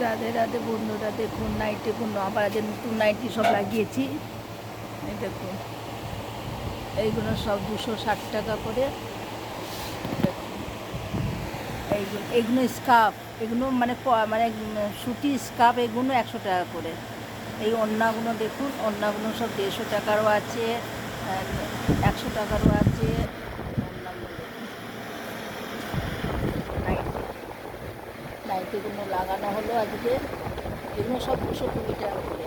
রাধে রাধে বন্ধুরা, দেখুন নাইটিগুলো আবার যে নতুন নাইটি সব লাগিয়েছি। এই দেখুন, এইগুলো সব 260 টাকা করে। দেখুন, এইগুলো স্কার্ফ, এগুলো মানে মানে সুতি স্কার্ফ, এগুলো 100 টাকা করে। এই ওড়নাগুলো দেখুন, ওড়নাগুলো সব 150 টাকারও আছে, 100 টাকারও আছে। ওড়নাগুলো দেখুন, নাইটিগুলো লাগানো হলো আজকে। এগুলো সব 220 টাকা করে।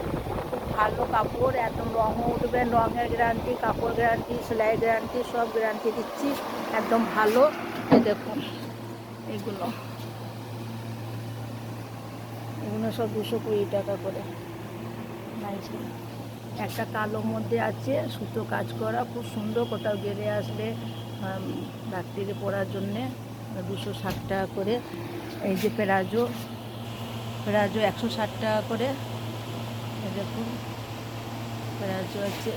খুব ভালো কাপড়, একদম রঙও উঠবে, রঙের গ্যারান্টি, কাপড় গ্যারান্টি, সেলাই গ্যারান্টি, সব গ্যারান্টি দিচ্ছি, একদম ভালো। এই দেখুন, এগুলো এগুলো সব 220 টাকা করে নাইটি। একটা কালোর মধ্যে আছে, সুতো কাজ করা, খুব সুন্দর, কোথাও গেলে আসলে রাত্রিরে পরার জন্যে 260 টাকা করে। এই যে প্লাজো, প্লাজো 160 টাকা করে। এই দেখুন, প্লাজো আছে।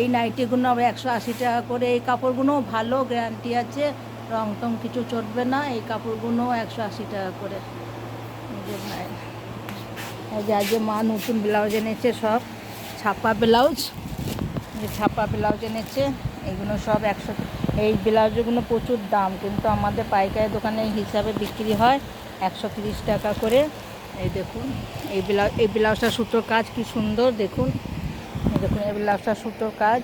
এই নাইটিগুলো আবার 180 টাকা করে। এই কাপড়গুলো ভালো, গ্যারান্টি আছে, রং টং কিছু চটবে না। এই কাপড়গুলো 180 টাকা করে। এই যে আজকে মা নতুন ব্লাউজ এনেছে, সব ছাপা ব্লাউজ, ছাপা ব্লাউজ এনেছে। এইগুলো সব 100। এই ব্লাউজগুলো প্রচুর দাম, কিন্তু আমাদের পাইকারি দোকানে হিসাবে বিক্রি হয় 130 টাকা করে। এই দেখুন, এই ব্লাউজটা সুতোর কাজ কি সুন্দর, দেখুন। এই দেখুন, এই ব্লাউজটা সুতোর কাজ।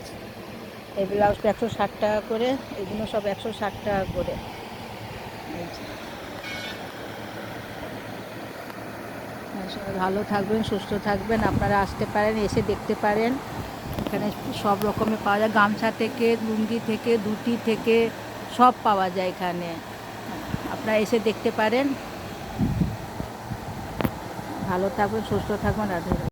এই ব্লাউজটা 160 টাকা করে। এগুলো সব 160 টাকা করে। সবাই ভালো থাকবেন, সুস্থ থাকবেন। আপনারা আসতে পারেন, এসে দেখতে পারেন। এখানে সব রকমের পাওয়া যায়, গামছা থেকে, লুঙ্গি থেকে, ধুতি থেকে, সব পাওয়া যায় এখানে। আপনারা এসে দেখতে পারেন। ভালো থাকবেন, সুস্থ থাকবেন। রাধে রাধে।